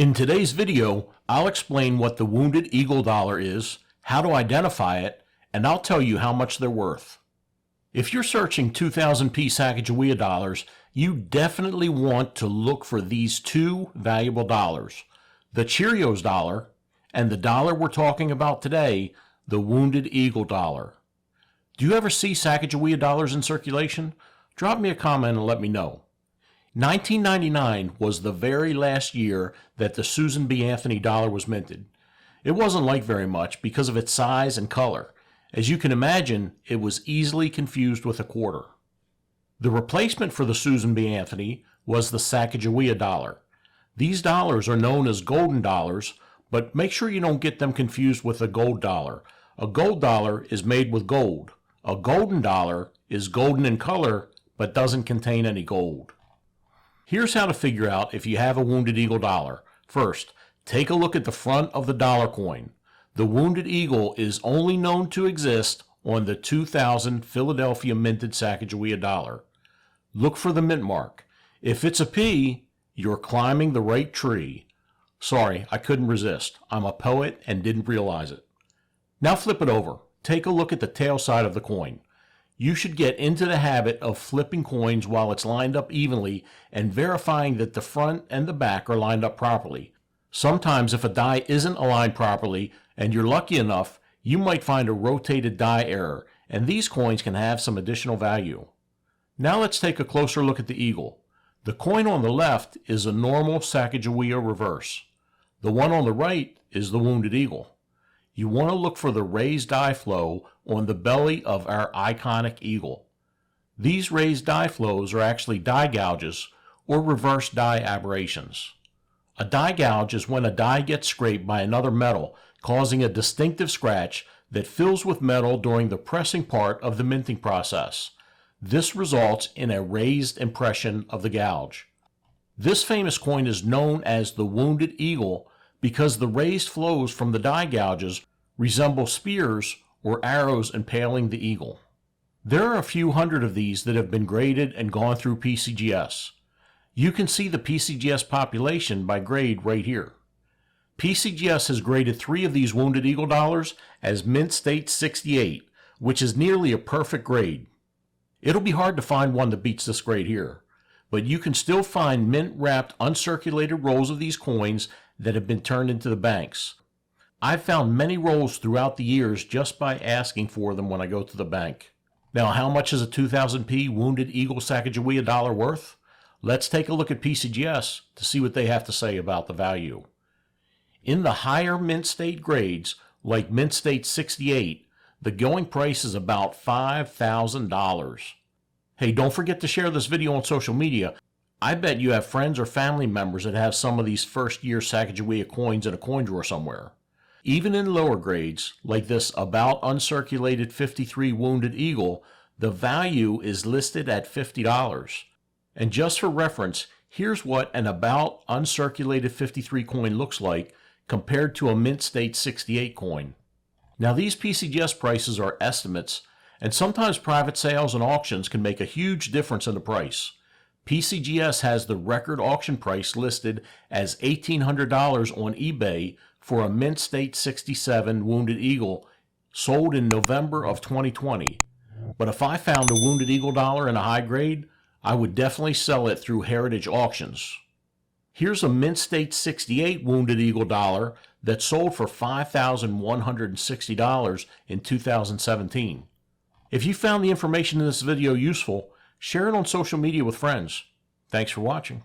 In today's video, I'll explain what the Wounded Eagle dollar is, how to identify it, and I'll tell you how much they're worth. If you're searching 2000p Sacagawea dollars, you definitely want to look for these two valuable dollars, the Cheerios dollar and the dollar we're talking about today, the Wounded Eagle dollar. Do you ever see Sacagawea dollars in circulation? Drop me a comment and let me know. 1999 was the very last year that the Susan B. Anthony dollar was minted. It wasn't liked very much because of its size and color. As you can imagine, it was easily confused with a quarter. The replacement for the Susan B. Anthony was the Sacagawea dollar. These dollars are known as golden dollars, but make sure you don't get them confused with a gold dollar. A gold dollar is made with gold. A golden dollar is golden in color, but doesn't contain any gold. Here's how to figure out if you have a Wounded Eagle dollar. First, take a look at the front of the dollar coin. The Wounded Eagle is only known to exist on the 2000 Philadelphia minted Sacagawea dollar. Look for the mint mark. If it's a P, you're climbing the right tree. Sorry, I couldn't resist. I'm a poet and didn't realize it. Now flip it over. Take a look at the tail side of the coin. You should get into the habit of flipping coins while it's lined up evenly and verifying that the front and the back are lined up properly. Sometimes if a die isn't aligned properly and you're lucky enough, you might find a rotated die error, and these coins can have some additional value. Now let's take a closer look at the eagle. The coin on the left is a normal Sacagawea reverse. The one on the right is the Wounded Eagle. You want to look for the raised die flow on the belly of our iconic eagle. These raised die flows are actually die gouges or reverse die aberrations. A die gouge is when a die gets scraped by another metal, causing a distinctive scratch that fills with metal during the pressing part of the minting process. This results in a raised impression of the gouge. This famous coin is known as the Wounded Eagle because the raised flows from the die gouges resemble spears or arrows impaling the eagle. There are a few hundred of these that have been graded and gone through PCGS. You can see the PCGS population by grade right here. PCGS has graded 3 of these Wounded Eagle dollars as Mint State 68, which is nearly a perfect grade. It'll be hard to find one that beats this grade here, but you can still find mint-wrapped uncirculated rolls of these coins that have been turned into the banks. I've found many rolls throughout the years just by asking for them when I go to the bank. Now, how much is a 2000p Wounded Eagle Sacagawea dollar worth? Let's take a look at PCGS to see what they have to say about the value. In the higher Mint State grades, like Mint State 68, the going price is about $5,000. Hey, don't forget to share this video on social media. I bet you have friends or family members that have some of these first-year Sacagawea coins in a coin drawer somewhere. Even in lower grades, like this About Uncirculated 53 Wounded Eagle, the value is listed at $50. And just for reference, here's what an About Uncirculated 53 coin looks like compared to a Mint State 68 coin. Now these PCGS prices are estimates, and sometimes private sales and auctions can make a huge difference in the price. PCGS has the record auction price listed as $1,800 on eBay for a Mint State 67 Wounded Eagle sold in November of 2020. But if I found a Wounded Eagle dollar in a high grade, I would definitely sell it through Heritage Auctions. Here's a Mint State 68 Wounded Eagle dollar that sold for $5,160 in 2017. If you found the information in this video useful, share it on social media with friends. Thanks for watching.